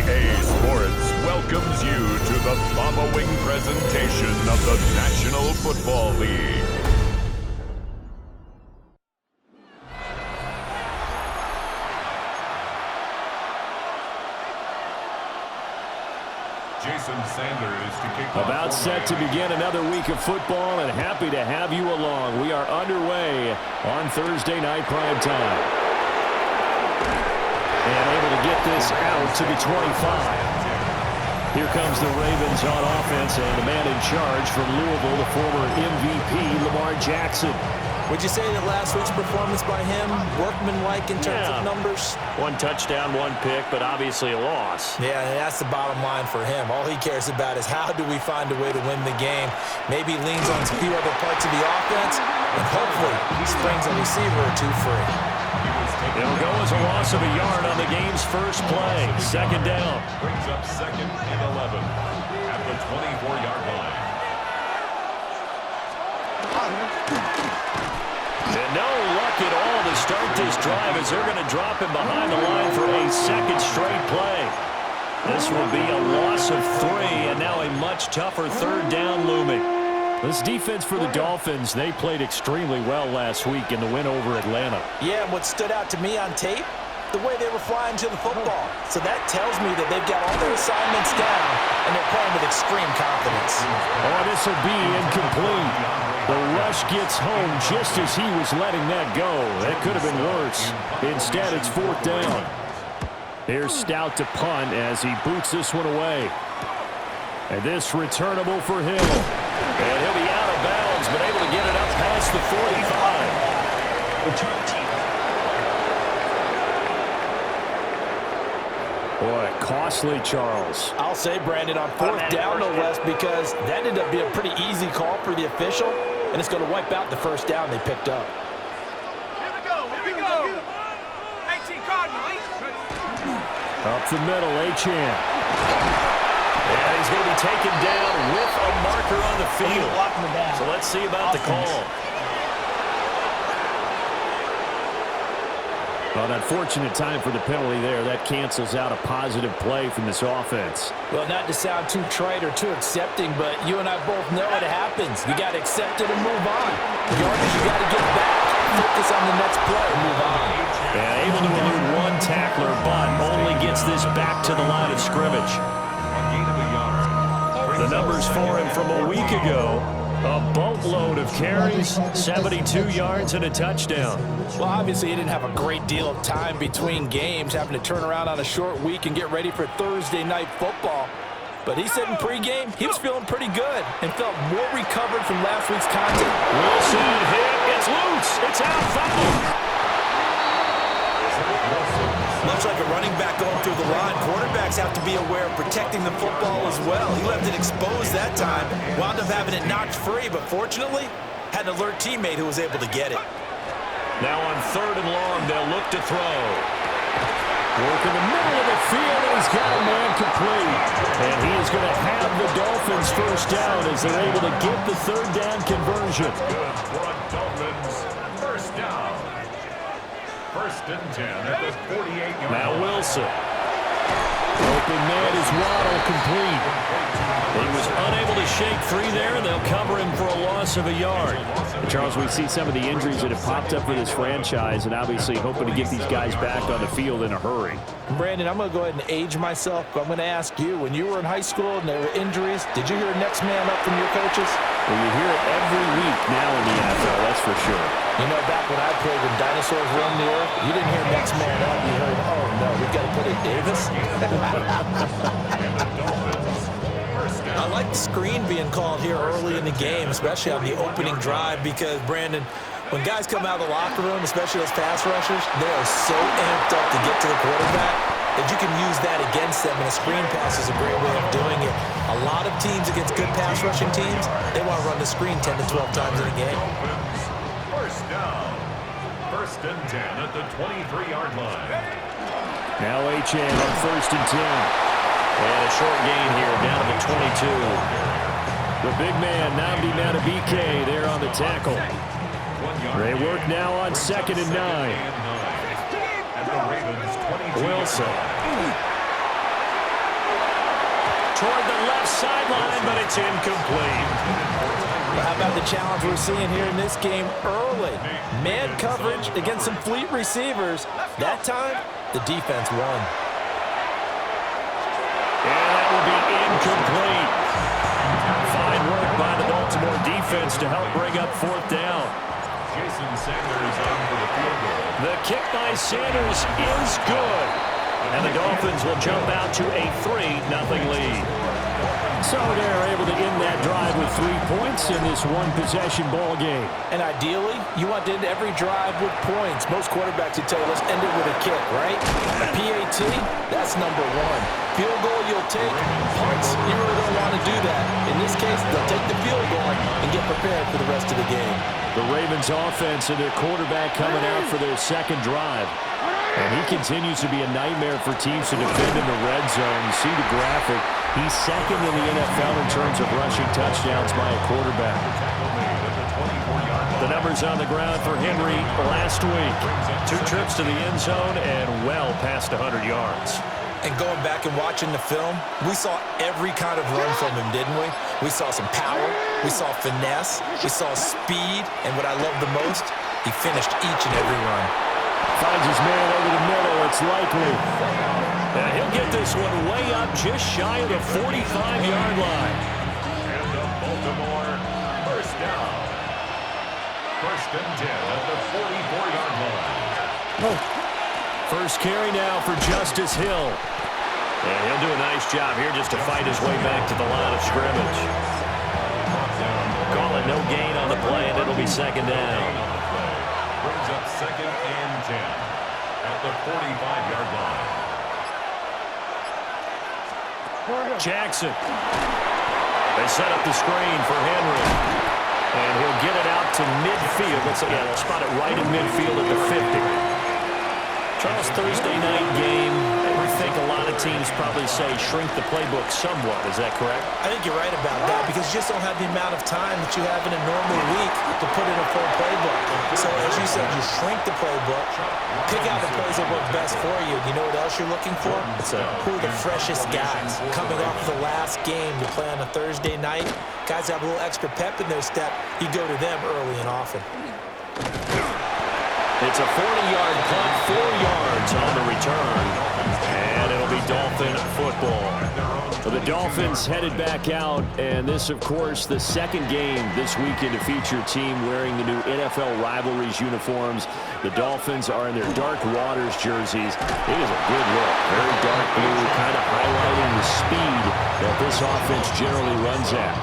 EA Sports welcomes you to the following presentation of the National Football League. Jason Sanders to kick off. About set to begin another week of football, and happy to have you along. We are underway on Thursday night prime time. And able to get this out to the 25. Here comes the Ravens on offense, and the man in charge from Louisville, the former MVP, Lamar Jackson. Would you say that last week's performance by him, workmanlike in terms of numbers? One touchdown, one pick, but obviously a loss. Yeah, and that's the bottom line for him. All he cares about is how do we find a way to win the game. Maybe leans on a few other parts of the offense, and hopefully he springs a receiver or two free. It'll go as a loss of a yard on the game's first play. Second down. Brings up 2nd and 11 at the 24-yard line. And no luck at all to start this drive as they're going to drop him behind the line for a second straight play. This will be a loss of 3, and now a much tougher third down looming. This defense for the Dolphins, they played extremely well last week in the win over Atlanta. Yeah, and what stood out to me on tape, the way they were flying to the football. So that tells me that they've got all their assignments down, and they're playing with extreme confidence. Oh, this will be incomplete. The rush gets home just as he was letting that go. That could have been worse. Instead, it's 4th down. Here's Stout to punt as he boots this one away. And this returnable for Hill. And he'll be out of bounds, but able to get it up past the 45. Return team. Boy, costly, Charles. I'll say, Brandon, on 4th down, no less, because that ended up being a pretty easy call for the official, and it's going to wipe out the first down they picked up. Here we go. 18 Cardinal. Up the middle, Achane. And he's going to be taken down with a marker on the field. So let's see about the call. Well, an unfortunate time for the penalty there. That cancels out a positive play from this offense. Well, not to sound too trite or too accepting, but you and I both know it happens. You got to accept it and move on. Yardage, you got to get back. Focus on the next play and move on. Yeah, able to elude one tackler, but only gets this back to the line of scrimmage. The numbers for him from a week ago, a boatload of carries, 72 yards and a touchdown. Well, obviously he didn't have a great deal of time between games, having to turn around on a short week and get ready for Thursday night football. But he said in pregame he was feeling pretty good and felt more recovered from last week's content. Wilson hit, it's loose, it's out, foul. Much like a running back going through the line, quarterbacks have to be aware of protecting the football as well. He left it exposed that time, wound up having it knocked free, but fortunately, had an alert teammate who was able to get it. Now on 3rd and long, they'll look to throw. Work in the middle of the field, and he's got a man complete. And he is going to have the Dolphins first down as they're able to get the 3rd down conversion. Good for Dolphins. First down. 1st and 10 at the 48-yard line. Now Wilson. Open man is Waddle complete. He was unable to shake free there, and they'll cover him for a loss of a yard. Charles, we see some of the injuries that have popped up for this franchise, and obviously hoping to get these guys back on the field in a hurry. Brandon, I'm going to go ahead and age myself, but I'm going to ask you, when you were in high school and there were injuries, did you hear next man up from your coaches? Well, you hear it every week now in the NFL, that's for sure. You know, back when I played when dinosaurs roamed the earth, you didn't hear next man up. You heard, oh, no, we've got to put in Davis. I like the screen being called here early in the game, especially on the opening drive, because, Brandon, when guys come out of the locker room, especially those pass rushers, they are so amped up to get to the quarterback that you can use that against them, and a screen pass is a great way of doing it. A lot of teams against good pass rushing teams, they want to run the screen 10 to 12 times in a game. First down. 1st and 10 at the 23-yard line. Now Achane on 1st and 10. And a short gain here down to the 22. The big man, Nnamdi Madubuike, there on the tackle. They work now on 2nd and 9. Wilson. toward the left sideline, but it's incomplete. Well, how about the challenge we're seeing here in this game early? Man coverage against some fleet receivers. That time, the defense won. And that will be incomplete. Fine work by the Baltimore defense to help bring up fourth down. Jason Sanders on for the field goal. The kick by Sanders is good. And the Dolphins will jump out to a 3-0 lead. So they're able to end that drive with 3 points in this one-possession ball game. And ideally, you want to end every drive with points. Most quarterbacks would tell you, let's end it with a kick, right? A PAT, that's number one. Field goal you'll take. Punts, you really don't want to do that. In this case, they'll take the field goal and get prepared for the rest of the game. The Ravens offense and their quarterback coming out for their second drive. And he continues to be a nightmare for teams to defend in the red zone. You see the graphic. He's second in the NFL in terms of rushing touchdowns by a quarterback. The numbers on the ground for Henry last week. 2 trips to the end zone and well past 100 yards. And going back and watching the film, we saw every kind of run from him, didn't we? We saw some power, we saw finesse, we saw speed, and what I love the most, he finished each and every run. Finds his man over the middle. It's likely. And he'll get this one way up just shy of the 45-yard line. And the Baltimore first down. First and 10 at the 44-yard line. First carry now for Justice Hill. And he'll do a nice job here just to fight his way back to the line of scrimmage. Call it no gain on the play, and it'll be second down. Brings up second and 10 at the 45-yard line. Jackson. They set up the screen for Henry. And he'll get it out to midfield. They'll spot it right in midfield at the 50. Charles, Thursday night game, I think a lot of teams probably say shrink the playbook somewhat. Is that correct? I think you're right about that because you just don't have the amount of time that you have in a normal week to put in a full playbook. So as you said, you shrink the playbook, pick out the plays that work best for you. You know what else you're looking for? Who are the freshest guys coming off the last game to play on a Thursday night? Guys have a little extra pep in their step. You go to them early and often. It's a 40-yard punt, 4 yards on the return, and it'll be Dolphin football. So the Dolphins headed back out, and this, of course, the second game this weekend to feature a team wearing the new NFL Rivalries uniforms. The Dolphins are in their Dark Waters jerseys. It is a good look, very dark blue, kind of highlighting the speed that this offense generally runs at.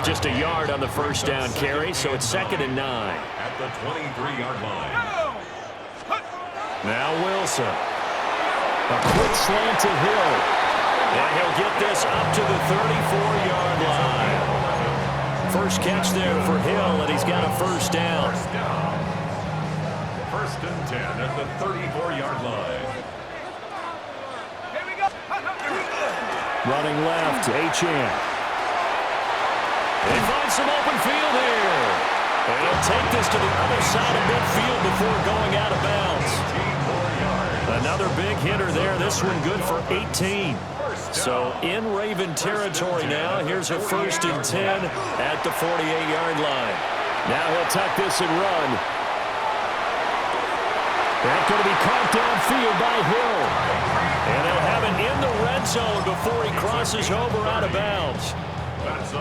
Just a yard on the first down carry, so it's second and 9. At the 23-yard line. Now Wilson. A quick slant to Hill. And he'll get this up to the 34-yard line. First catch there for Hill, and he's got a first down. First and 10 at the 34-yard line. Here we go. Running left, Achane. They find some open field here. And he'll take this to the other side of midfield before going out of bounds. Another big hitter there. This one good for 18. So in Raven territory now. Here's a first and 10 at the 48-yard line. Now he'll tuck this and run. That's going to be caught downfield by Hill. And they'll have it in the red zone before he crosses over out of bounds.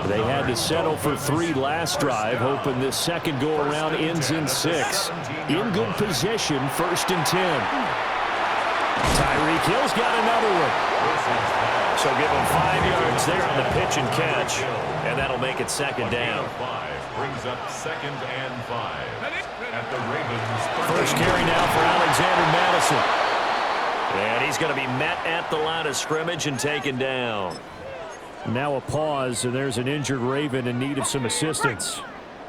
They had to settle for 3 last drive, hoping this second go-around ends in 6. In good position, first and 10. Tyreek Hill's got another one. So give him 5 yards there on the pitch and catch, and that'll make it second down. Brings up second and 5 at the Ravens. First carry now for Alexander Madison. And he's going to be met at the line of scrimmage and taken down. Now a pause, and there's an injured Raven in need of some assistance.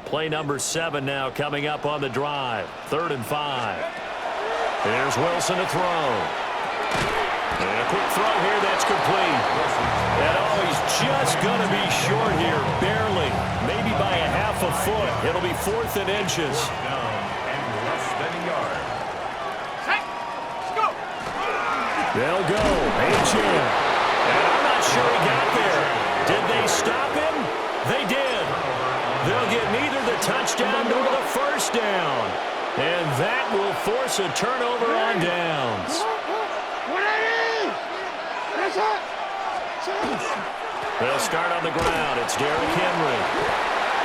Play number 7 now coming up on the drive. 3rd and 5. There's Wilson to throw. And a quick throw here that's complete. And oh, he's just going to be short here, barely. Maybe by a half a foot. It'll be 4th and inches. Down and less than a yard. Hey, go. They'll go. Achane. And I'm not sure he got there. Did they stop him? They did. They'll get neither the touchdown nor the first down. And that will force a turnover on downs. They'll start on the ground. It's Derrick Henry.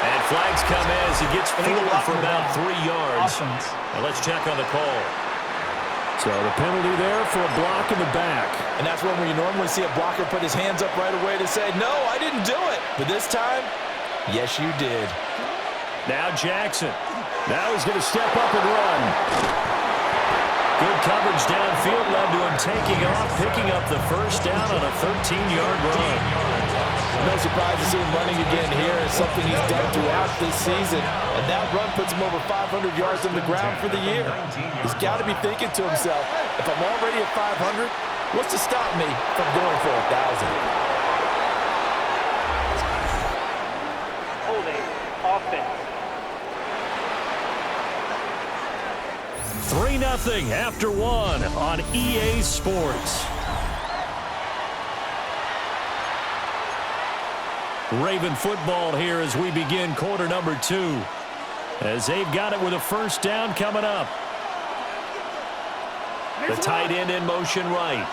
And flags come as he gets forward for about 3 yards. And let's check on the call. So the penalty there for a block in the back. And that's when you normally see a blocker put his hands up right away to say, no, I didn't do it. But this time, yes, you did. Now Jackson. Now he's going to step up and run. Good coverage downfield led to him taking off, picking up the first down on a 13-yard run. No surprise to see him running again here. It's something he's done throughout this season. And that run puts him over 500 yards on the ground for the year. He's got to be thinking to himself, if I'm already at 500, what's to stop me from going for 1,000? Holding offense. 3-0 after 1 on EA Sports. Raven football here as we begin quarter number 2. As they've got it with a first down coming up. The tight end in motion right.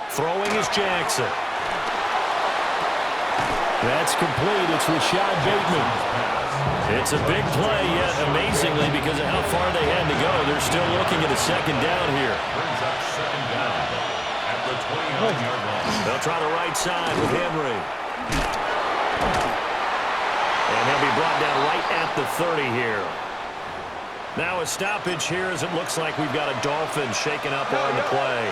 Throwing is Jackson. That's complete. It's Rashad Bateman. It's a big play, yet amazingly, because of how far they had to go, they're still looking at a second down here. They'll try the right side with Henry. And he'll be brought down right at the 30 here. Now a stoppage here as it looks like we've got a Dolphin shaken up on the play.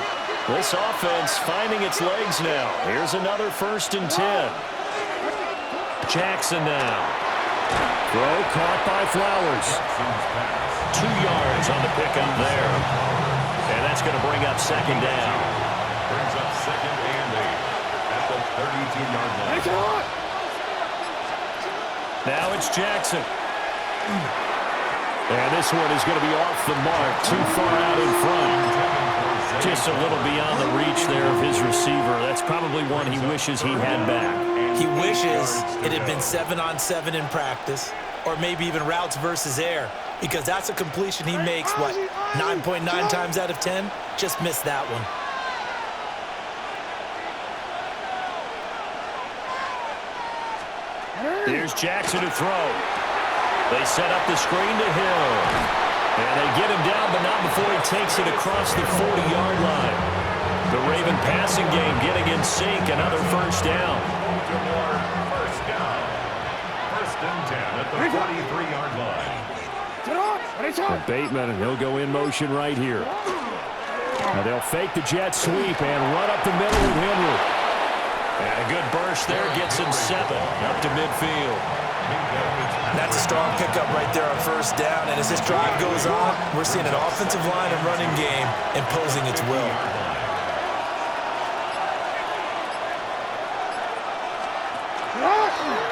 This offense finding its legs now. Here's another 1st and 10. Jackson now. Throw caught by Flowers. 2 yards on the pickup there. And that's going to bring up second down. Brings up 2nd and 8 at the 32-yard line. Now it's Jackson. And this one is going to be off the mark, too far out in front. Just a little beyond the reach there of his receiver. That's probably one he wishes he had back. He wishes it had been 7-on-7 in practice, or maybe even routes versus air, because that's a completion he makes, 9.9 times out of 10? Just missed that one. Here's Jackson to throw. They set up the screen to Hill. And they get him down, but not before he takes it across the 40-yard line. The Raven passing game getting in sync. Another first down. First down. 1st and 10 at the 43-yard line. Bateman, and he'll go in motion right here. Now they'll fake the jet sweep and run up the middle with Henry. And a good burst there gets him 7 up to midfield. That's a strong pickup right there on first down. And as this drive goes on, we're seeing an offensive line and running game imposing its will.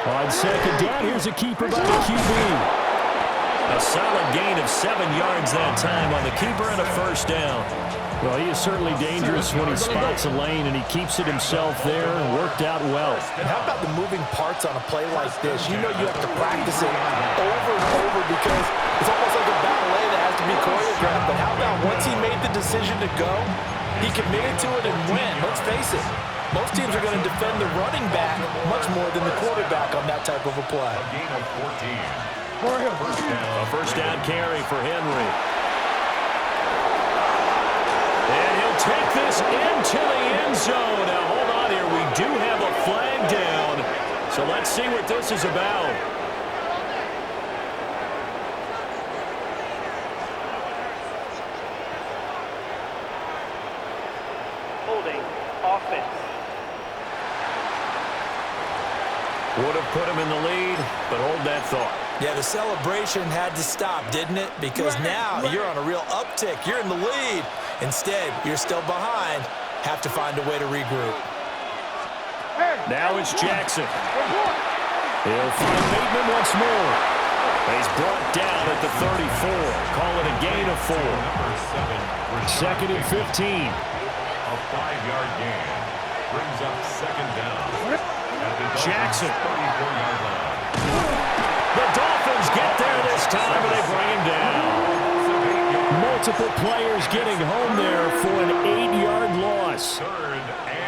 On second down, here's a keeper by the QB. A solid gain of 7 yards that time on the keeper and a first down. Well, he is certainly dangerous when he spots a lane, and he keeps it himself there and worked out well. And how about the moving parts on a play like this? You know you have to practice it over and over because it's almost like a ballet that has to be choreographed. But how about once he made the decision to go, he committed to it and went. Let's face it, most teams are going to defend the running back much more than the quarterback on that type of a play. A gain of 14. A first down carry for Henry. And he'll take this into the end zone. Now, hold on here. We do have a flag down. So let's see what this is about. Holding offense. Would have put him in the lead, but hold that thought. Yeah, the celebration had to stop, didn't it? Because now you're on a real uptick. You're in the lead. Instead, you're still behind. Have to find a way to regroup. Now it's Jackson. He'll find Bateman once more. He's brought down at the 34. Call it a gain of 4. Second and 15. A 5-yard gain brings up second down. Jackson. 34-yard line. The Dolphins get there this time, and they bring him down. Multiple players getting home there for an 8-yard loss.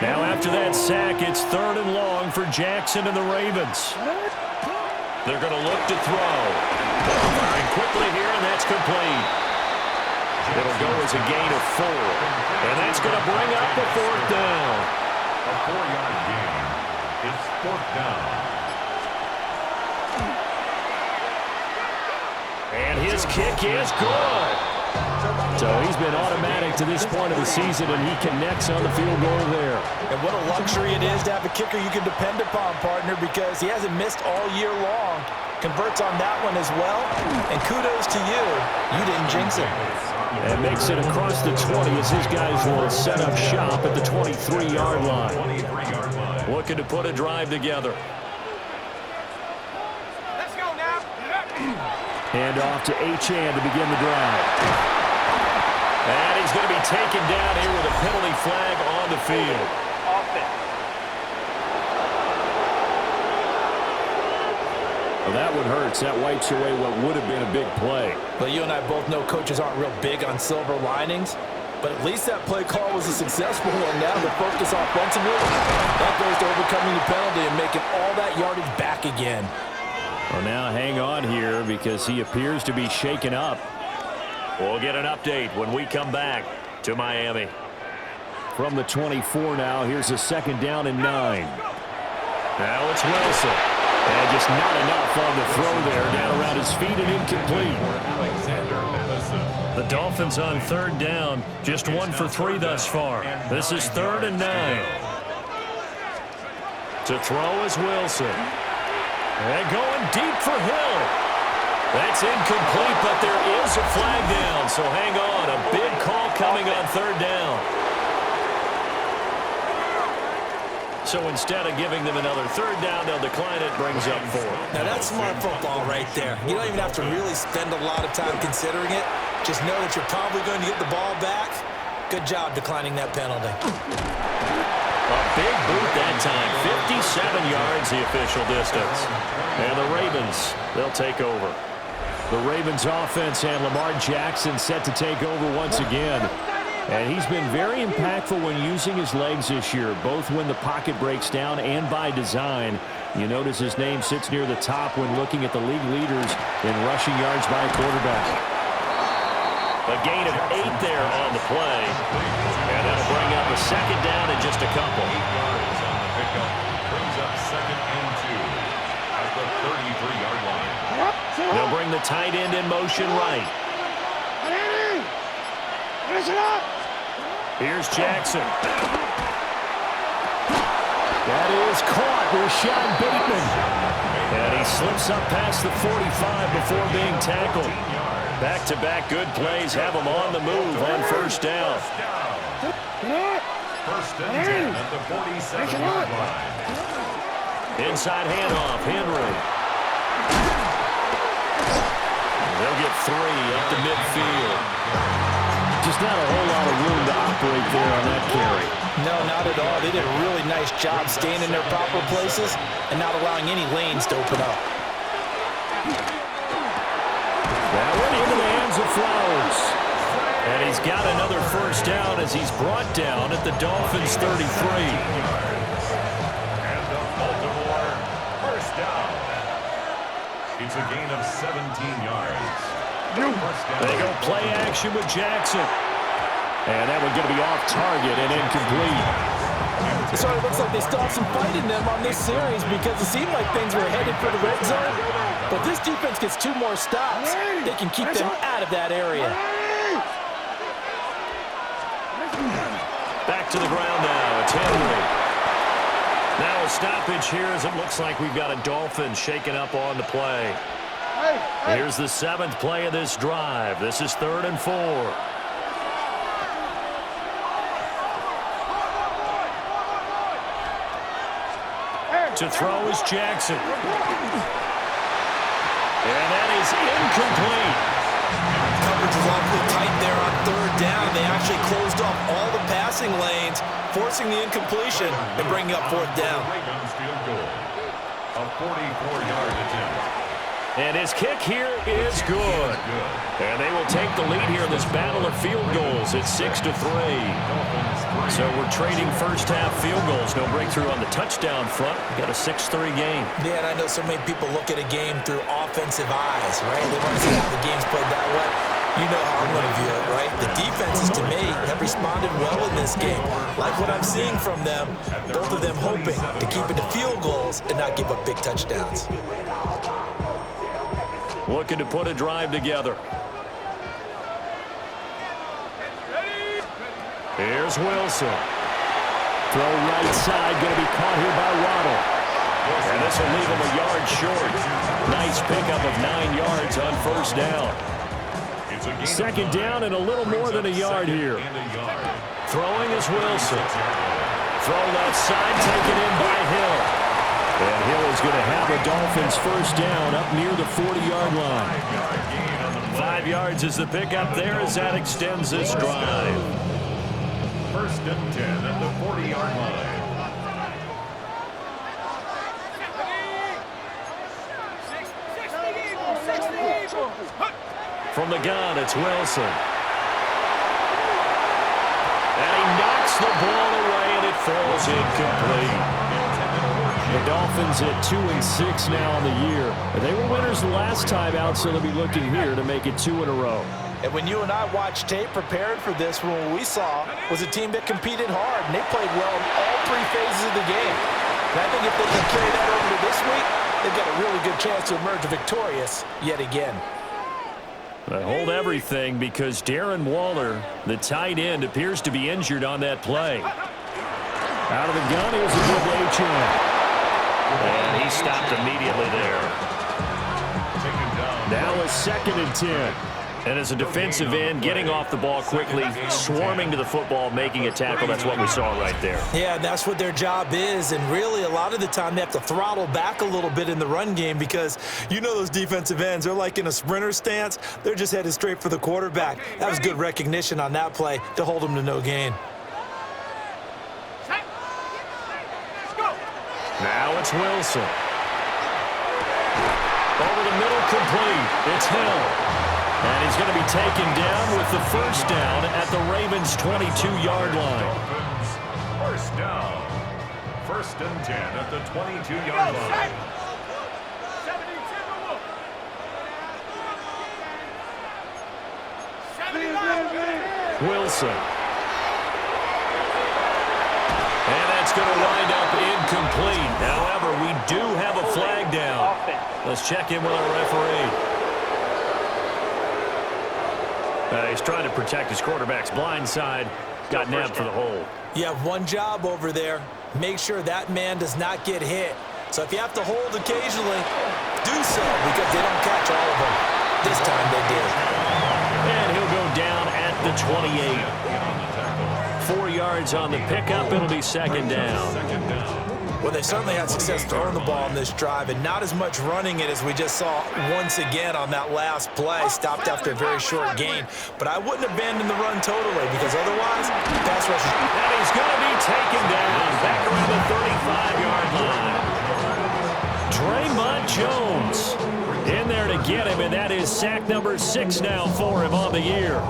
Now after that sack, it's 3rd and long for Jackson and the Ravens. They're going to look to throw. Firing quickly here, and that's complete. It'll go as a gain of 4. And that's going to bring up a 4th down. A 4-yard gain. It's 4th down. And his kick is good. So he's been automatic to this point of the season, and he connects on the field goal there. And what a luxury it is to have a kicker you can depend upon, partner, because he hasn't missed all year long. Converts on that one as well. And kudos to you. You didn't jinx him. And makes it across the 20 as his guys will set up shop at the 23-yard line. Looking to put a drive together. Let's go now. Hand off to Achane to begin the drive. And he's going to be taken down here with a penalty flag on the field. Offense. Well, that one hurts. That wipes away what would have been a big play. Well, you and I both know coaches aren't real big on silver linings, but at least that play call was a successful one. Now the focus offensively, that goes to overcoming the penalty and making all that yardage back again. Well, now hang on here because he appears to be shaken up. We'll get an update when we come back to Miami. From the 24 now, here's a 2nd down and 9. Now it's Wilson. And just not enough on the throw there. Down around his feet and incomplete. The Dolphins on 3rd down. Just 1 for 3 thus far. This is 3rd and 9. To throw is Wilson. And going deep for Hill. That's incomplete, but there is a flag down, so hang on. A big call coming on 3rd down. So instead of giving them another 3rd down, they'll decline it, brings up 4. Now that's smart football right there. You don't even have to really spend a lot of time considering it. Just know that you're probably going to get the ball back. Good job declining that penalty. A big boot that time. 57 yards the official distance. And the Ravens, they'll take over. The Ravens offense and Lamar Jackson set to take over once again. And he's been very impactful when using his legs this year, both when the pocket breaks down and by design. You notice his name sits near the top when looking at the league leaders in rushing yards by a quarterback. A gain of 8 there on the play. And that'll bring up a 2nd down in just a couple. 8 yards on the pickup. Brings up 2nd and 2 at the 33-yard line. They'll bring the tight end in motion right. Here's Jackson. That is caught. Rashad Bateman. And he slips up past the 45 before being tackled. Back-to-back good plays have him on the move on 1st down. 1st and 10 at the 47-yard line. Inside handoff, Henry. They'll get 3 up to midfield. Just not a whole lot of room to operate there on that carry. No, not at all. They did a really nice job staying in their proper places and not allowing any lanes to open up. That went into the hands of Flowers. And he's got another 1st down as he's brought down at the Dolphins' 33. And the Baltimore 1st down. It's a gain of 17 yards. They go play action with Jackson. And that one's going to be off target and incomplete. It sort of looks like they still have some fight in them on this series because it seemed like things were headed for the red zone. But this defense gets 2 more stops. They can keep them out of that area. Back to the ground now. It's Henry. Now a stoppage here as it looks like we've got a Dolphin shaken up on the play. Here's the 7th play of this drive. This is 3rd and 4. To throw is Jackson. And that is incomplete. Coverage coverage was awfully tight there on third down. They actually closed off all the passing lanes, forcing the incompletion and bringing up fourth down. Ravens field goal. A 44-yard attempt. And his kick here is good. And they will take the lead here in this battle of field goals. It's 6-3. So we're trading first half field goals. No breakthrough on the touchdown front. We've got a 6-3 game. Yeah, and I know so many people look at a game through offensive eyes, right? They want to see how the game's played that way. You know how I'm going to view it, right? The defenses, to me, have responded well in this game. Like what I'm seeing from them, both of them hoping to keep it to field goals and not give up big touchdowns. Looking to put a drive together. Here's Wilson. Throw right side, going to be caught here by Waddle. And this will leave him a yard short. Nice pickup of 9 yards on first down. Second down and a little more than a yard here. Throwing is Wilson. Throw left side, taken in by Hill. And Hill is going to have a Dolphins first down up near the 40-yard line. 5 yards is the pickup there as that extends this drive. First and 10 at the 40-yard line. From the gun, it's Wilson. And he knocks the ball away, and it falls incomplete. The Dolphins at 2-6 now on the year. They were winners the last time out, so they'll be looking here to make it 2 in a row. And when you and I watched tape prepared for this, what we saw was a team that competed hard, and they played well in all 3 phases of the game. And I think if they can carry that over to this week, they've got a really good chance to emerge victorious yet again. They hold everything because Darren Waller, the tight end, appears to be injured on that play. Out of the gun, here's a good H-in. And he stopped immediately there. Now a 2nd and 10. And as a defensive end, getting off the ball quickly, swarming to the football, making a tackle, that's what we saw right there. Yeah, that's what their job is. And really, a lot of the time, they have to throttle back a little bit in the run game because you know those defensive ends, they're like in a sprinter stance. They're just headed straight for the quarterback. That was good recognition on that play to hold them to no gain. Now it's Wilson. Over the middle, complete. It's Hill. And he's going to be taken down with the first down at the Ravens' 22-yard line. First down. First and 10 at the 22-yard line. Wilson. And that's going to wind up incomplete. However, we do have a flag down. Let's check in with our referee. He's trying to protect his quarterback's blind side. Got nabbed for the hold. You have one job over there. Make sure that man does not get hit. So if you have to hold occasionally, do so because they don't catch all of them. This time they did. And he'll go down at the 28. 4 yards on the pickup. It'll be second down. Well, they certainly had success throwing the ball on this drive and not as much running it as we just saw once again on that last play. Stopped after a very short gain. But I wouldn't abandon the run totally because otherwise, pass rush. And he's going to be taken down back around the 35-yard line. Draymond Jones in there to get him, and that is sack number 6 now for him on the year.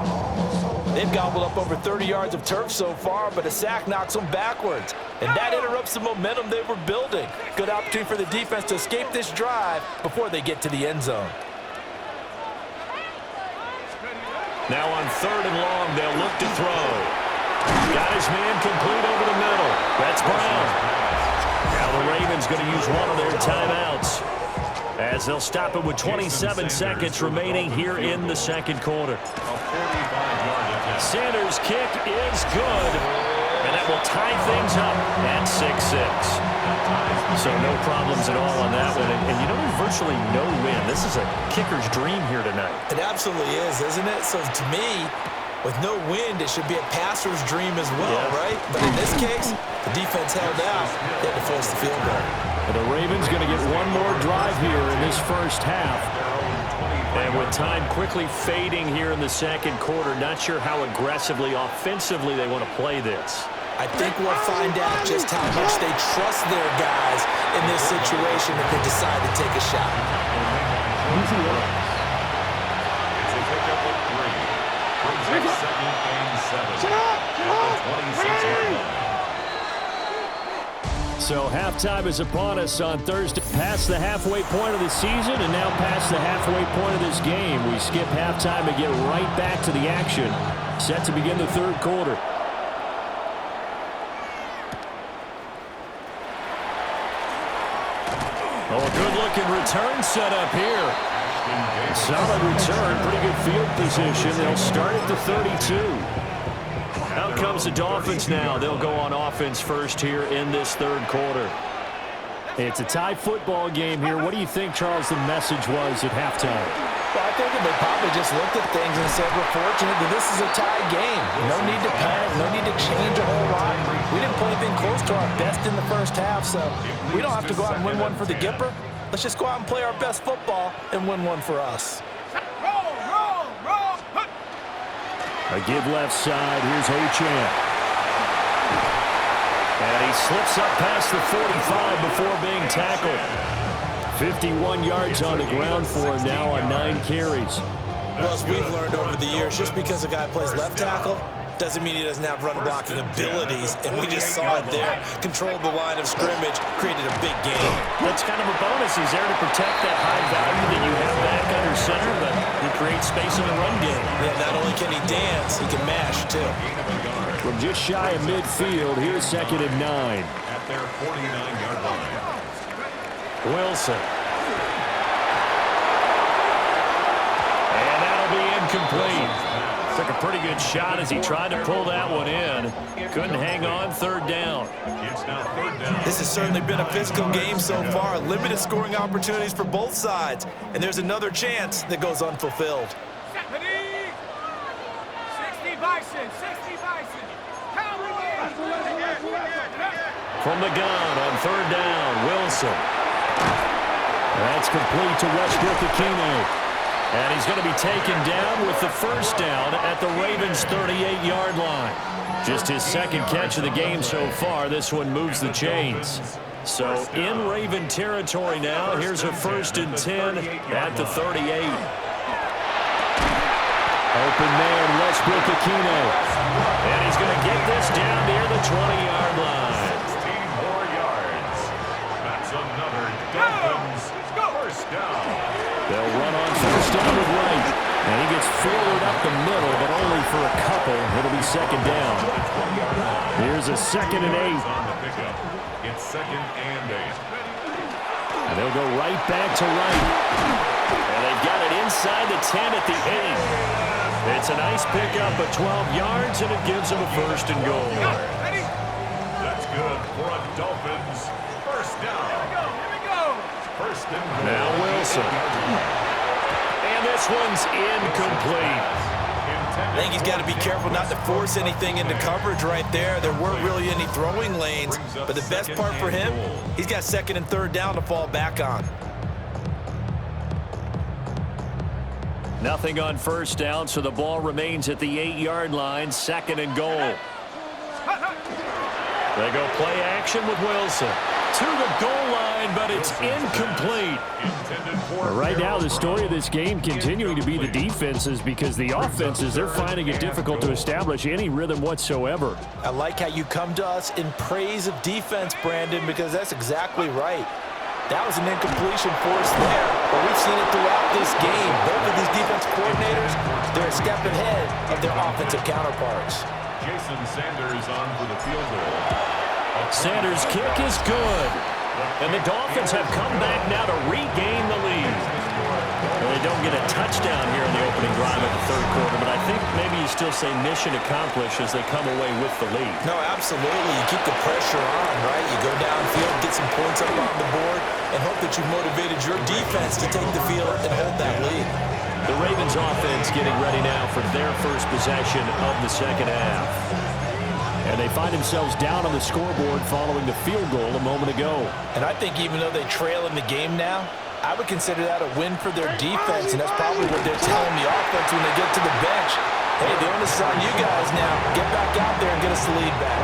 They've gobbled up over 30 yards of turf so far, but a sack knocks them backwards. And that interrupts the momentum they were building. Good opportunity for the defense to escape this drive before they get to the end zone. Now on 3rd and long, they'll look to throw. Got his man complete over the middle. That's Brown. Now the Ravens going to use one of their timeouts as they'll stop it with 27 seconds remaining here in the second quarter. Sanders' kick is good, and that will tie things up at 6-6. So no problems at all on that one. And you know, there's virtually no win. This is a kicker's dream here tonight. It absolutely is, isn't it? So to me, with no wind, it should be a passer's dream as well, right? But in this case, the defense held out. They had to force the field goal. And the Ravens going to get one more drive here in this first half. And with time quickly fading here in the second quarter, not sure how aggressively, offensively they want to play this. I think we'll find out just how much they trust their guys in this situation if they decide to take a shot. It's a pickup of 3. Brings up 2nd and 7. At the 26-yard line. So halftime is upon us on Thursday. Past the halfway point of the season and now past the halfway point of this game. We skip halftime and get right back to the action. Set to begin the third quarter. Oh, a good-looking return set up here. Solid return, pretty good field position. They'll start at the 32. Out comes the Dolphins now. They'll go on offense first here in this third quarter. It's a tie football game here. What do you think, Charles, the message was at halftime? Well, I think they probably just looked at things and said, we're fortunate that this is a tie game. No need to panic. No need to change a whole lot. We didn't play anything close to our best in the first half, so we don't have to go out and win one for the Gipper. Let's just go out and play our best football and win one for us. A give left side. Here's Achane. And he slips up past the 45 before being tackled. 51 yards on the ground for him now on 9 carries. Well, as we've learned over the years, just because a guy plays left tackle doesn't mean he doesn't have run blocking abilities. And we just saw it there. Controlled the line of scrimmage, created a big game. That's kind of a bonus. He's there to protect that high value that you have back under center, but he creates space in the run game. Yeah, not only can he dance, he can mash, too. From just shy of midfield, here's 2nd and 9. At their 49-yard line. Wilson. And that'll be incomplete. Took a pretty good shot as he tried to pull that one in. Couldn't hang on, 3rd down. It's now 3rd down. This has certainly been a physical game so far. Limited scoring opportunities for both sides. And there's another chance that goes unfulfilled. 60 Bison, 60 Bison. From the gun on 3rd down, Wilson. That's complete to Westbrook-Ikhine. And he's going to be taken down with the first down at the Ravens' 38-yard line. Just his 2nd catch of the game so far. This one moves the chains. So in Raven territory now. Here's a 1st and 10 at the 38. Open man, Westbrook-Ikhine. And he's going to get this down near the 20-yard line. 16 more yards. That's another Dolphins first down. They'll run on 1st down with Wright. And he gets forward up the middle, but only for a couple. It'll be 2nd down. Here's a 2nd and 8. On the pickup. It's 2nd and 8. And they'll go right back to Wright. And they've got it inside the 10 at the 8. It's a nice pickup of 12 yards, and it gives them a 1st and goal. That's good for a Dolphins first down. Here we go. 1st and goal. Now Wilson. And this one's incomplete. I think he's got to be careful not to force anything into coverage right there. There weren't really any throwing lanes. But the best part for him, he's got 2nd and 3rd down to fall back on. Nothing on 1st down, so the ball remains at the 8-yard line, 2nd and goal. They go play action with Wilson. To the goal line, but it's incomplete. Right now, the story of this game continuing to be the defenses, because the offenses, they're finding it difficult to establish any rhythm whatsoever. I like how you come to us in praise of defense, Brandon, because that's exactly right. That was an incompletion for us there, but we've seen it throughout this game. Both of these defense coordinators, they're a step ahead of their offensive counterparts. Jason Sanders on for the field goal. Sanders' kick is good. And the Dolphins have come back now to regain the lead. Well, they don't get a touchdown here in the opening drive of the third quarter, but I think maybe you still say mission accomplished as they come away with the lead. No, absolutely. You keep the pressure on, right? You go downfield, get some points up on the board, and hope that you motivated your defense to take the field and hold that lead. The Ravens offense getting ready now for their first possession of the second half. And they find themselves down on the scoreboard following the field goal a moment ago. And I think even though they trail in the game now, I would consider that a win for their defense, and that's probably what they're telling the offense when they get to the bench. Hey, the onus is on you guys now. Get back out there and get us the lead back.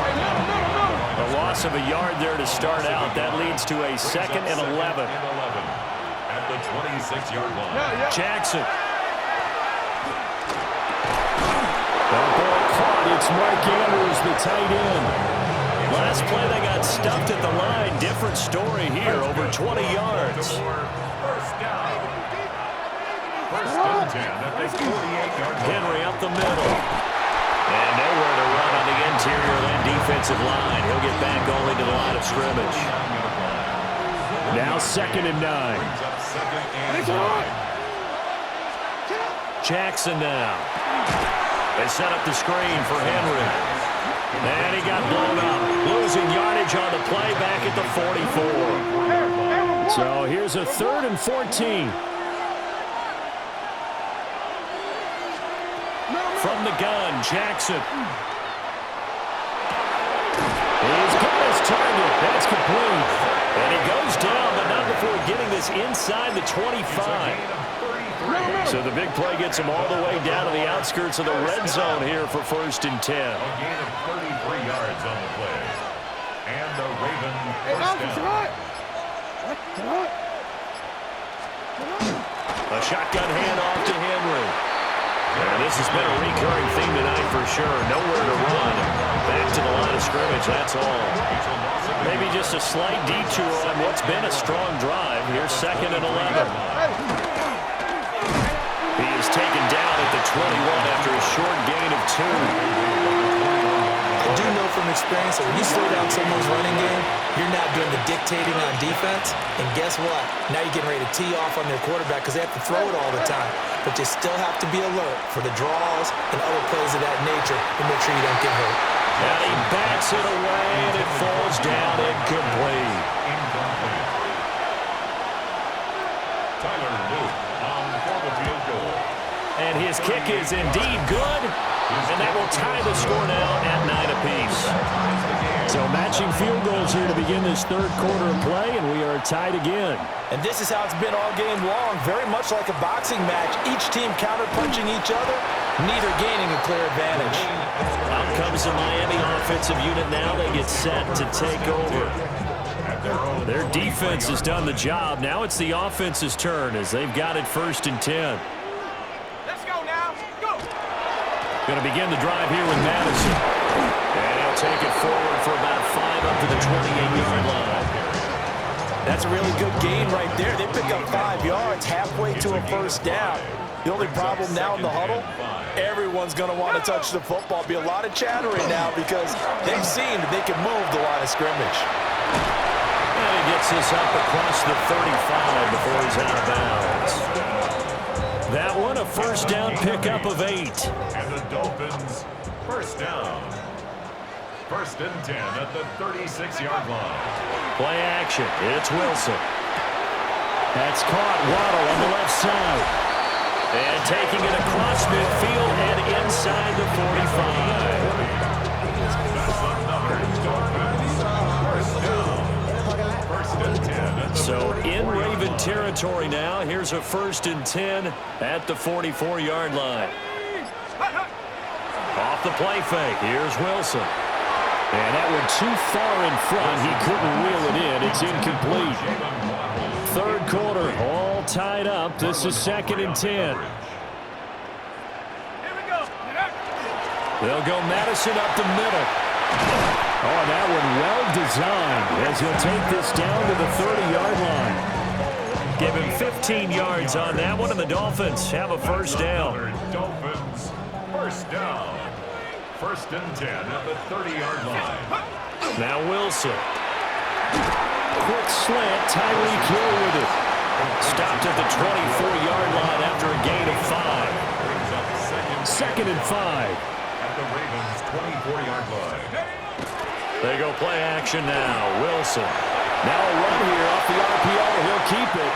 A loss of a yard there to start out. That leads to a 2nd and 11. At the 26-yard line. Jackson. The ball caught. It's Mark Andrews, the tight end. Last play, they got stuffed at the line. Different story here, over 20 yards. First down. First and 10 at the 48-yard line. Henry up the middle. And nowhere to run on the interior of that defensive line. He'll get back only to the line of scrimmage. Now 2nd and 9. Jackson now. They set up the screen for Henry. And he got blown up. Losing yardage on the play back at the 44. So here's a 3rd and 14. From the gun, Jackson. He's got his target. That's complete. And he goes down, but not before getting this inside the 25. So the big play gets him all the way down to the outskirts of the red zone here for 1st and 10. A gain of 33 yards on the play. And the Raven first down. A shotgun handoff to Henry. And this has been a recurring theme tonight for sure. Nowhere to run. Back to the line of scrimmage, that's all. Maybe just a slight detour on what's been a strong drive. Here's 2nd and 11. He is taken down at the 21 after a short gain of 2. I do know from experience that when you slow down someone's running game, you're not doing the dictating on defense. And guess what? Now you're getting ready to tee off on their quarterback because they have to throw it all the time. But you still have to be alert for the draws and other plays of that nature to make sure you don't get hurt. And he bats it away, and it falls down incomplete. Tyler Luke on for the field goal. And his kick is indeed good, and that will tie the score now at 9 apiece. So matching field goals here to begin this 3rd quarter of play, and we are tied again. And this is how it's been all game long, very much like a boxing match. Each team counter-punching each other, neither gaining a clear advantage. Out comes the Miami offensive unit now. They get set to take over. Their defense has done the job. Now it's the offense's turn as they've got it 1st and 10. Let's go now. Go. Going to begin the drive here with Madison. And he'll take it forward for about 5 up to the 28-yard line. That's a really good gain right there. They pick up 5 yards halfway to a 1st down. The only problem now in the huddle, everyone's going to want to touch the football. Be a lot of chattering now because they've seen that they can move the line of scrimmage. And he gets this up across the 35 before he's out of bounds. That one, a 1st down pickup of 8. And the Dolphins, 1st down. 1st and 10 at the 36-yard line. Play action. It's Wilson. That's caught. Waddle on the left side. And taking it across midfield and inside the 45. So in Raven territory now. Here's a 1st and 10 at the 44-yard line. Off the play fake. Here's Wilson. And that one too far in front. He couldn't reel it in. It's incomplete. 3rd quarter, all tied up. This is 2nd and 10. Here we go. They'll go Madison up the middle. Oh, that one well designed as he'll take this down to the 30-yard line. Give him 15 yards on that one, and the Dolphins have a 1st down. Dolphins, 1st down. 1st and 10 at the 30-yard line. Now Wilson. Quick slant, Tyreek Hill with it. Stopped at the 24-yard line after a gain of 5. 2nd and 5. At the Ravens' 24-yard line. They go play action now. Wilson. Now a run here off the RPO. He'll keep it.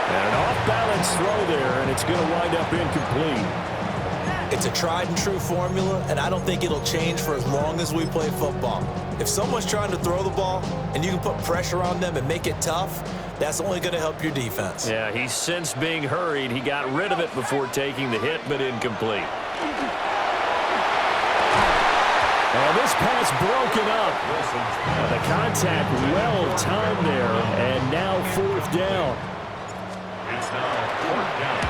And an off-balance throw there, and it's going to wind up incomplete. It's a tried-and-true formula, and I don't think it'll change for as long as we play football. If someone's trying to throw the ball and you can put pressure on them and make it tough, That's only going to help your defense. Yeah, he's since being hurried. He got rid of it before taking the hit, but incomplete. And this pass broken up. The contact well timed there, and now 4th down. It's now 4th down.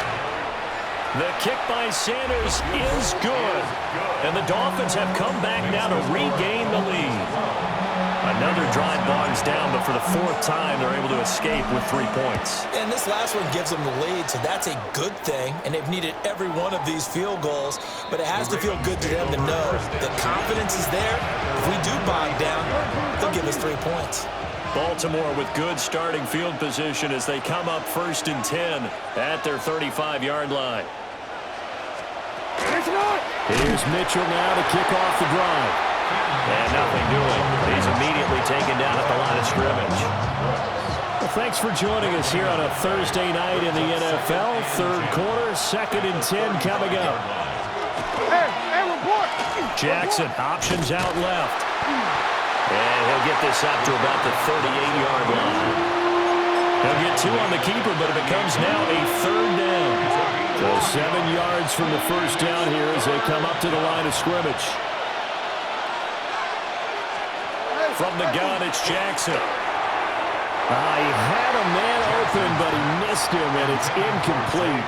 The kick by Sanders is good. And the Dolphins have come back now to regain the lead. Another drive bogs down, but for the 4th time, they're able to escape with 3 points. And this last one gives them the lead, so that's a good thing. And they've needed every one of these field goals, but it has to feel good to them to know the confidence is there. If we do bog down, they'll give us 3 points. Baltimore with good starting field position as they come up 1st and 10 at their 35-yard line. Here's Mitchell now to kick off the drive. And nothing doing. He's immediately taken down at the line of scrimmage. Well, thanks for joining us here on a Thursday night in the NFL. 3rd quarter, 2nd and 10 coming up. Hey, report! Jackson options out left. And he'll get this up to about the 38-yard line. He'll get 2 on the keeper, but it becomes now a 3rd down. So 7 yards from the 1st down here as they come up to the line of scrimmage. From the gun, it's Jackson. He had a man open, but he missed him, and it's incomplete.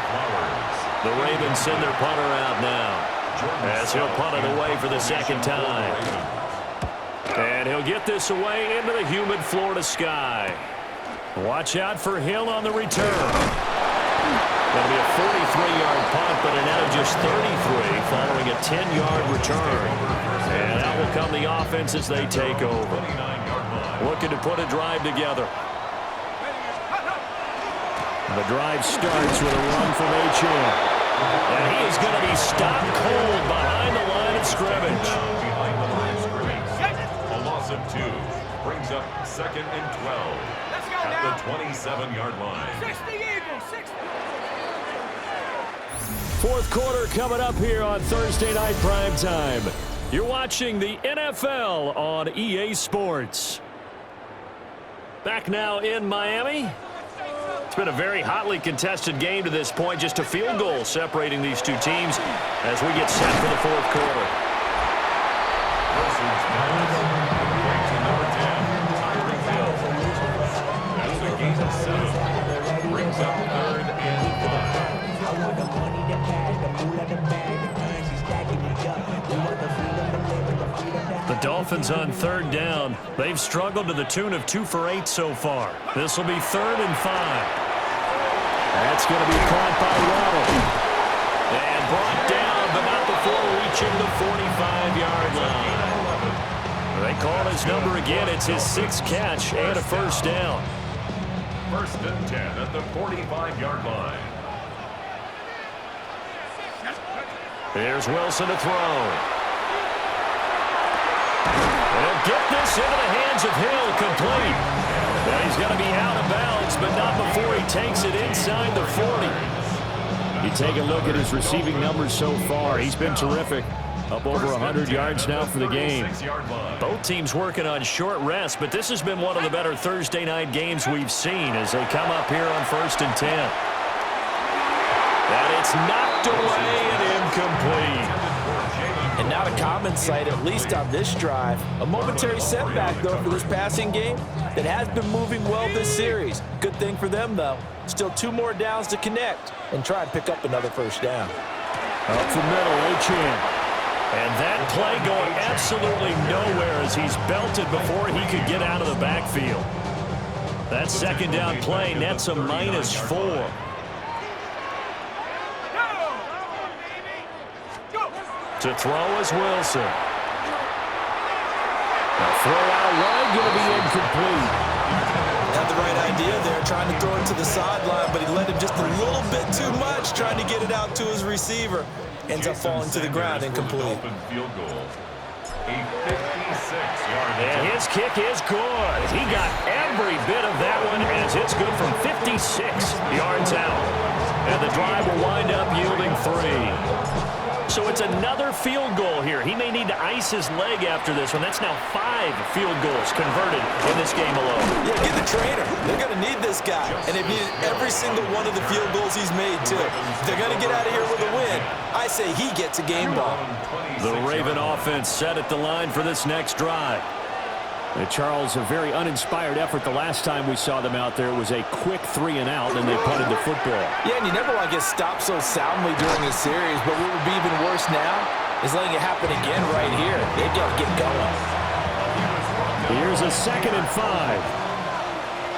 The Ravens send their punter out now as he'll punt it away for the 2nd time. And he'll get this away into the humid Florida sky. Watch out for Hill on the return. That'll be a 43-yard punt, but an out of just 33 following a 10-yard return. And out will come the offense as they take over. Looking to put a drive together. The drive starts with a run from H.M. And he is going to be stopped cold behind the line of scrimmage. A loss of 2 brings up 2nd and 12 at the 27-yard line. 60 Eagles, 60. 4th quarter coming up here on Thursday Night Primetime. You're watching the NFL on EA Sports. Back now in Miami. It's been a very hotly contested game to this point. Just a field goal separating these two teams as we get set for the 4th quarter. Versus Dallas, to number 10, Tyreek Hill. That's a gain of 7. Brings up 3rd and 5. The Dolphins on 3rd down. They've struggled to the tune of 2 for 8 so far. This will be 3rd and 5. That's going to be caught by Waddle. And brought down, but not before reaching the 45-yard line. They call his number again. It's his 6th catch and a 1st down. 1st and 10 at the 45-yard line. Here's Wilson to throw. They'll get this into the hands of Hill, complete. Now he's going to be out of bounds, but not before he takes it inside the 40. You take a look at his receiving numbers so far. He's been terrific. Up over 100 yards now for the game. Both teams working on short rest, but this has been one of the better Thursday night games we've seen as they come up here on 1st and 10. And it's knocked away and incomplete. And not a common sight, at least on this drive. A momentary setback, though, for this passing game that has been moving well this series. Good thing for them, though. Still 2 more downs to connect and try and pick up another 1st down. Up the middle, H.M. And that play going absolutely nowhere as he's belted before he could get out of the backfield. That 2nd down play nets a -4. To throw is Wilson. The throw out wide going to be incomplete. Had the right idea there, trying to throw it to the sideline, but he let him just a little bit too much, trying to get it out to his receiver. Ends up falling to the ground, incomplete. Field goal. A 56-yard And his kick is good. He got every bit of that one as it's good from 56 yards out. And the drive will wind up yielding 3. So it's another field goal here. He may need to ice his leg after this one. That's now 5 field goals converted in this game alone. Yeah, get the trainer. They're going to need this guy. And they've needed every single one of the field goals he's made, too. If they're going to get out of here with a win, I say he gets a game ball. The Raven offense set at the line for this next drive. Charles, a very uninspired effort the last time we saw them out there. It was a quick 3 and out, and they punted the football. Yeah, and you never want to get stopped so soundly during a series, but what would be even worse now is letting it happen again right here. They've got to get going. Here's a 2nd and 5.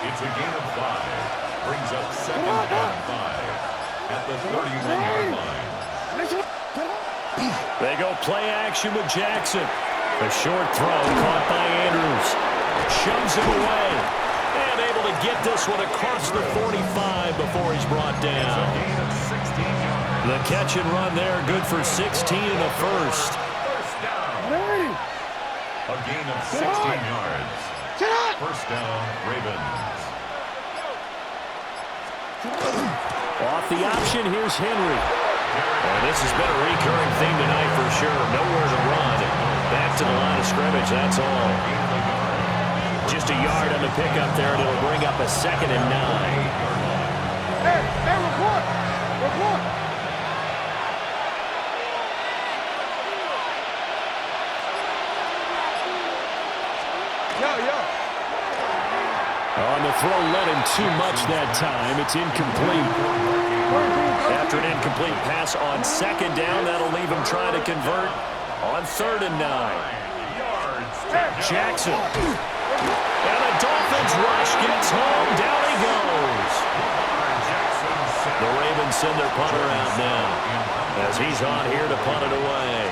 It's a gain of 5. Brings up 2nd and 5 at the 31-yard line. They go play action with Jackson. A short throw caught by Andrews. Shoves him away. And able to get this one across the 45 before he's brought down. The catch and run there, good for 16 and a first. First down. A gain of 16 yards. First down, Ravens. Off the option, here's Henry. And this has been a recurring theme tonight for sure. Nowhere to run. Back to the line of scrimmage, that's all. Just a yard on the pickup there, and it'll bring up a 2nd and 9. Hey, report! Report! Yo. On the throw, led him too much that time. It's incomplete. After an incomplete pass on 2nd down, that'll leave him trying to convert on 3rd and 9. Jackson. And the Dolphins rush gets home. Down he goes. The Ravens send their punter out now as he's on here to punt it away.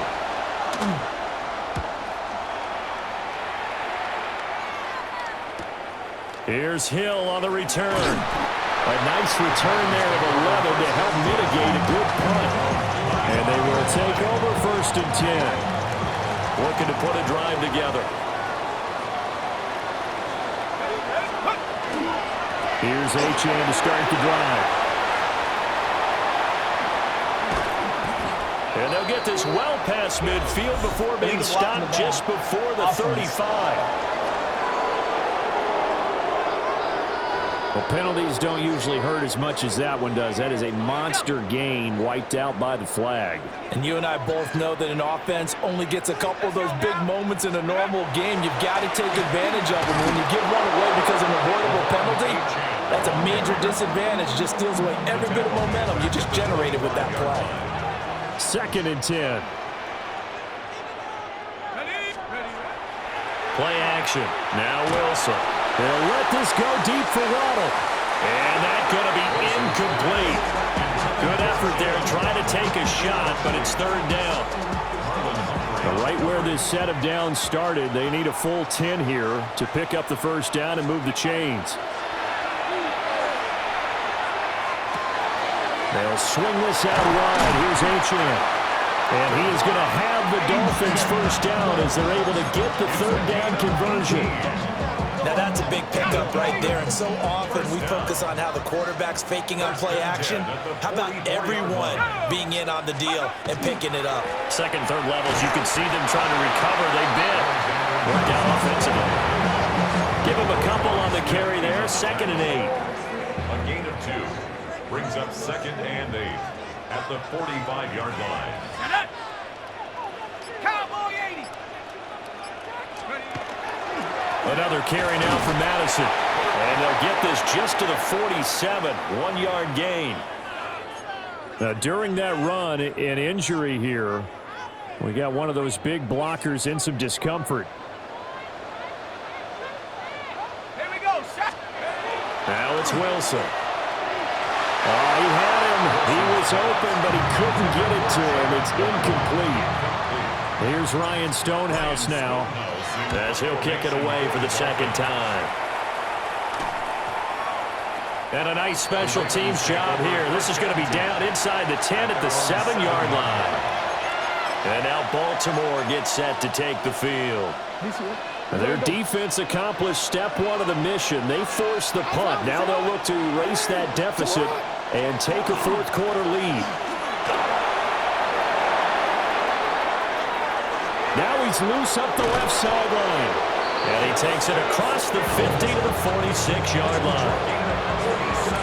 Here's Hill on the return. A nice return there of 11 to help mitigate a good punt. And they will take over 1st and 10. Looking to put a drive together. Here's Achane to start the drive. And they'll get this well past midfield before being stopped just before the 35. Well, penalties don't usually hurt as much as that one does. That is a monster gain wiped out by the flag. And you and I both know that an offense only gets a couple of those big moments in a normal game. You've got to take advantage of them. When you give one away because of an avoidable penalty, that's a major disadvantage. Just steals away every bit of momentum you just generated with that play. 2nd and 10. Play action. Now Wilson. They'll let this go deep for Waddle. And that's going to be incomplete. Good effort there trying to take a shot, but it's 3rd down. Right where this set of downs started, they need a full 10 here to pick up the 1st down and move the chains. They'll swing this out wide. Here's Achane. And he is going to have the Dolphins 1st down as they're able to get the 3rd down conversion. Now that's a big pickup right there, and so often we focus on how the quarterback's faking on play action. How about everyone being in on the deal and picking it up? 2nd, 3rd levels, you can see them trying to recover. They've been worked out offensively. Give him a couple on the carry there, 2nd and 8. A gain of 2 brings up 2nd and 8 at the 45-yard line. Cowboy 80. Another carry now for Madison. And they'll get this just to the 47. 1-yard gain. Now, during that run, an injury here. We got one of those big blockers in some discomfort. Here we go. Now it's Wilson. Oh, he had him. He was open, but he couldn't get it to him. It's incomplete. Here's Ryan Stonehouse now as he'll kick it away for the 2nd time. And a nice special teams job here. This is going to be down inside the 10 at the 7-yard line. And now Baltimore gets set to take the field. Their defense accomplished step 1 of the mission. They forced the punt. Now they'll look to erase that deficit and take a 4th quarter lead. Now he's loose up the left sideline. And he takes it across the 50 to the 46-yard line.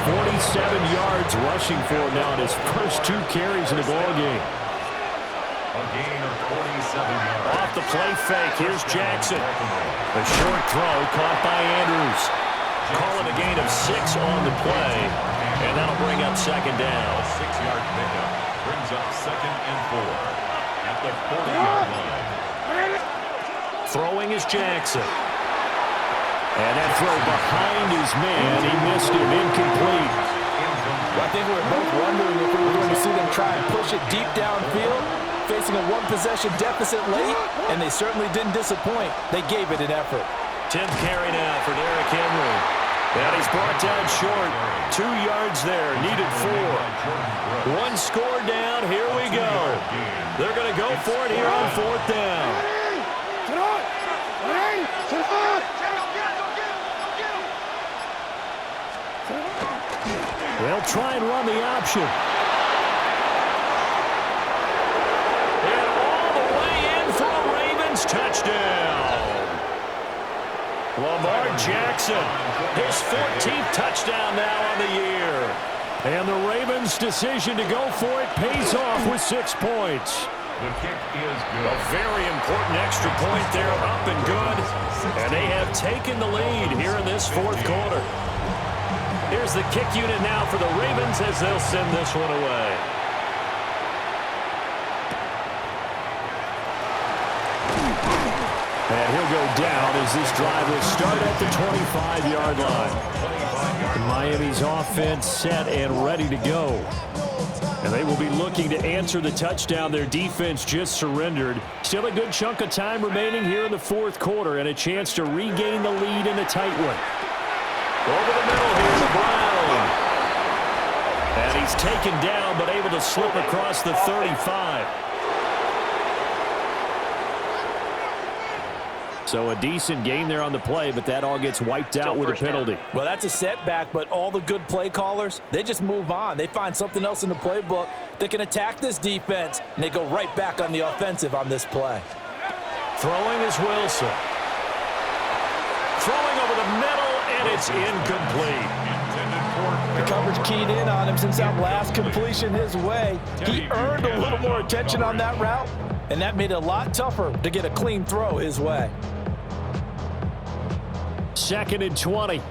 47 yards rushing for him now in his first 2 carries in the ballgame. A gain of 47 yards. Off the play fake, here's Jackson. A short throw caught by Andrews. Call it a gain of 6 on the play, and that'll bring up second down. A 6-yard pickup brings up 2nd and 4 at the 40-yard line. Throwing is Jackson. And that throw behind his man, he missed him, incomplete. I think we were both wondering if we were going to see them try and push it deep downfield, facing a one-possession deficit late, and they certainly didn't disappoint. They gave it an effort. 10th carry now for Derrick Henry. And he's brought down short. 2 yards there, needed 4. 1 score down, here we go. They're going to go for it here on 4th down. They'll try and run the option. And all the way in for a Ravens touchdown. Lamar Jackson, his 14th touchdown now on the year. And the Ravens' decision to go for it pays off with 6 points. The kick is good. A very important extra point there, up and good. And they have taken the lead here in this 4th quarter. Here's the kick unit now for the Ravens as they'll send this one away. And he'll go down as this drive will start at the 25-yard line. Miami's offense set and ready to go. And they will be looking to answer the touchdown their defense just surrendered. Still a good chunk of time remaining here in the 4th quarter and a chance to regain the lead in a tight one. Over the middle here to Brown. And he's taken down but able to slip across the 35. So a decent gain there on the play, but that all gets wiped out with a penalty. Well, that's a setback, but all the good play callers, they just move on. They find something else in the playbook that can attack this defense, and they go right back on the offensive on this play. Throwing is Wilson. Throwing over the middle, and it's incomplete. The coverage keyed in on him since that last completion his way. He earned a little more attention on that route, and that made it a lot tougher to get a clean throw his way. 2nd and 20.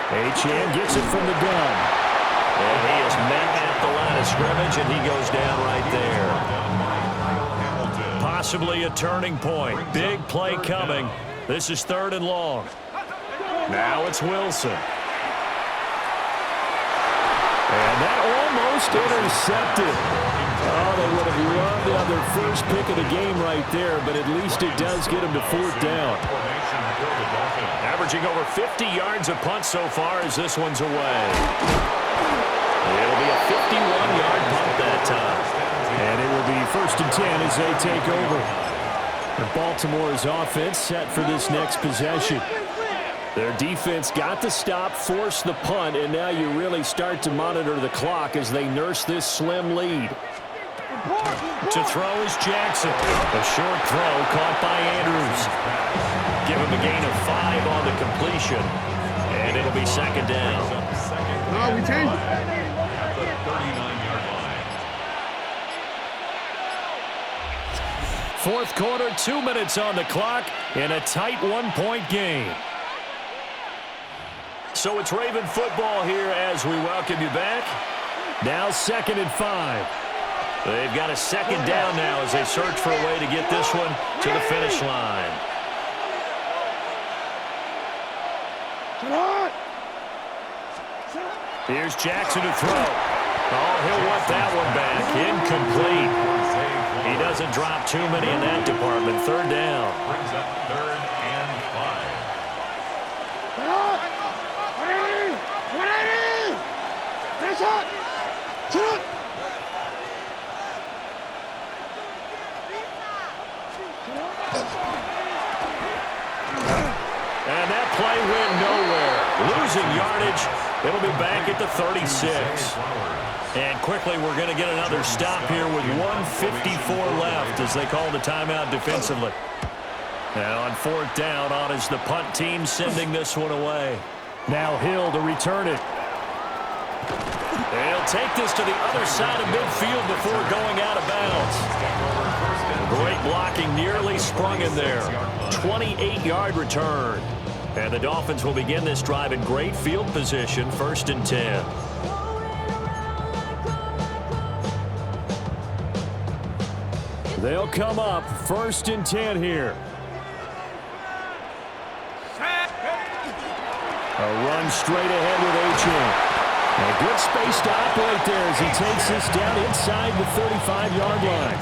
Achane gets it from the gun. And he is met at the line of scrimmage, and he goes down right there. Possibly a turning point. Big play coming. This is 3rd and long. Now it's Wilson. And that almost intercepted. Oh, they would have loved to have their first pick of the game right there, but at least it does get them to 4th down. Averaging over 50 yards a punt so far as this one's away. It'll be a 51-yard punt that time. And it will be 1st and 10 as they take over. And Baltimore's offense set for this next possession. Their defense got the stop, forced the punt, and now you really start to monitor the clock as they nurse this slim lead. To throw is Jackson. A short throw caught by Andrews. Give him a gain of 5 on the completion, and it'll be 2nd down. No, we changed it. At the 39-yard line. 4th quarter, 2 minutes on the clock in a tight 1-point game. So it's Raven football here as we welcome you back. Now 2nd and 5. They've got a 2nd down now as they search for a way to get this one to the finish line. Here's Jackson to throw. Oh, he'll want that one back. Incomplete. He doesn't drop too many in that department. 3rd down. Brings up 3rd and 5. And that play went nowhere. Losing yardage, It'll be back at the 36. And quickly, we're going to get another stop here with 1:54 left as they call the timeout defensively. Now on 4th down, on is the punt team sending this one away. Now Hill to return it. They'll take this to the other side of midfield before going out of bounds. Great blocking, nearly sprung in there. 28-yard return. And the Dolphins will begin this drive in great field position, 1st and 10. They'll come up 1st and 10 here. A run straight ahead with Achane. A good space to operate there as he takes this down inside the 35-yard line.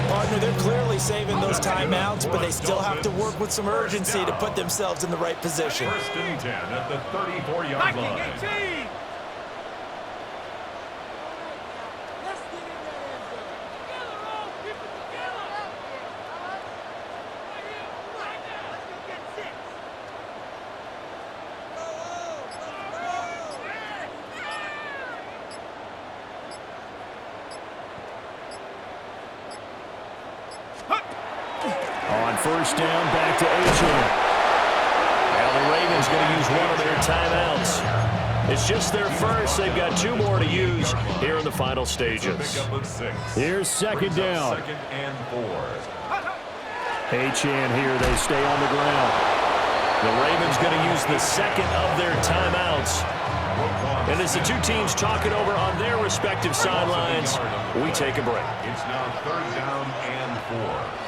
Partner, they're clearly saving those timeouts, but they still have to work with some urgency to put themselves in the right position. 1st and 10 at the 34-yard line. On 1st down, back to Achane. Now the Ravens going to use one of their timeouts. It's just their first. They've got 2 more to use here in the final stages. Here's 2nd down. 2nd and 4. Achane here. They stay on the ground. The Ravens going to use the 2nd of their timeouts. And as the 2 teams talk it over on their respective sidelines, we take a break. It's now 3rd down and 4.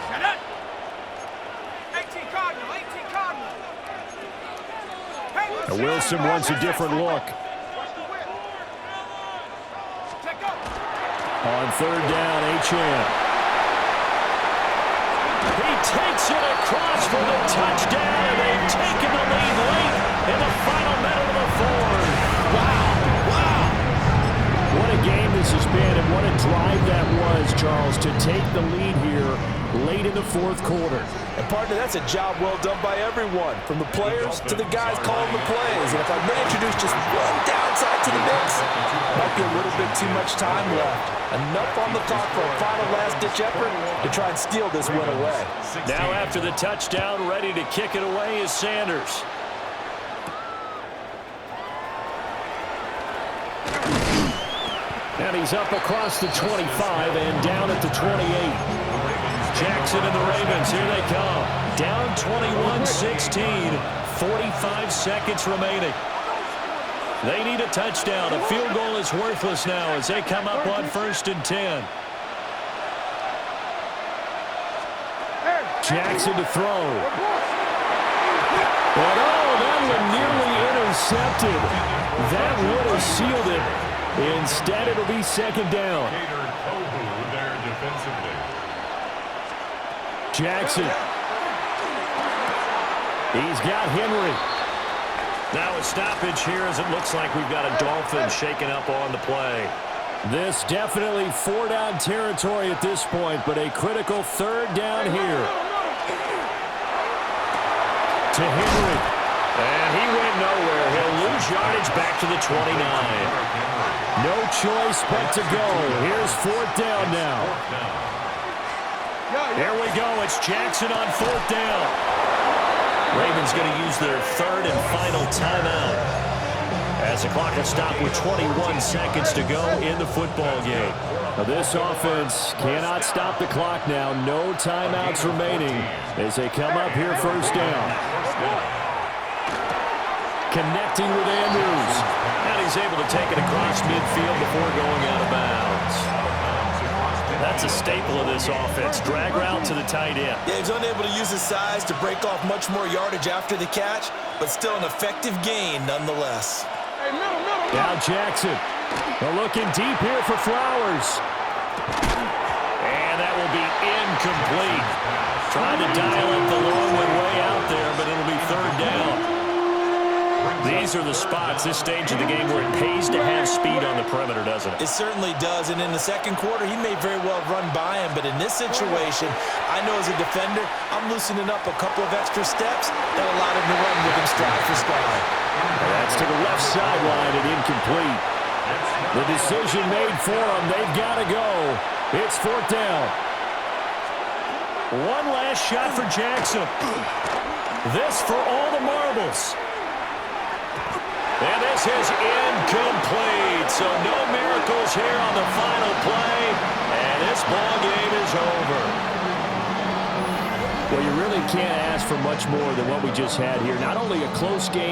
Wilson wants a different look. On 3rd down, Achane. He takes it across for the touchdown, and they've taken the lead late in the final minute of the 4th. Wow. What a game this has been, and what a drive that was, Charles, to take the lead here late in the 4th quarter. And partner, that's a job well done by everyone, from the players to the guys calling the plays. And if I may introduce just one downside to the mix, might be a little bit too much time left. Enough on the clock for a final last-ditch effort to try and steal this win away. Now after the touchdown, ready to kick it away is Sanders. And he's up across the 25 and down at the 28. Jackson and the Ravens, here they come. Down 21-16, 45 seconds remaining. They need a touchdown. A field goal is worthless now as they come up on 1st and 10. Jackson to throw. And that one nearly intercepted. That would have sealed it. Instead, it'll be 2nd down. There defensively. Jackson. He's got Henry. Now a stoppage here as it looks like we've got a Dolphin shaking up on the play. This definitely 4-down territory at this point, but a critical 3rd down here. To Henry. And he went nowhere. He'll lose yardage back to the 29. No choice but to go. Here's 4th down now. Here we go. It's Jackson on 4th down. Ravens going to use their 3rd and final timeout as the clock will stop with 21 seconds to go in the football game. Now this offense cannot stop the clock now. No timeouts remaining as they come up here 1st down. Connecting with Andrews. And he's able to take it across midfield before going out of bounds. That's a staple of this offense. Drag route to the tight end. Yeah, he's unable to use his size to break off much more yardage after the catch, but still an effective gain nonetheless. Now Jackson. They're looking deep here for Flowers. And that will be incomplete. Trying to dial up the long one way out there, but it'll be 3rd down. These are the spots, this stage of the game, where it pays to have speed on the perimeter, doesn't it? It certainly does, and in the second quarter, he may very well run by him, but in this situation, I know as a defender, I'm loosening up a couple of extra steps that allowed him to run with him stride for stride. That's to the left sideline and incomplete. The decision made for them. They've got to go. It's fourth down. One last shot for Jackson. This for all the marbles. And this is incomplete. So no miracles here on the final play. And this ball game is over. Well, you really can't ask for much more than what we just had here. Not only a close game.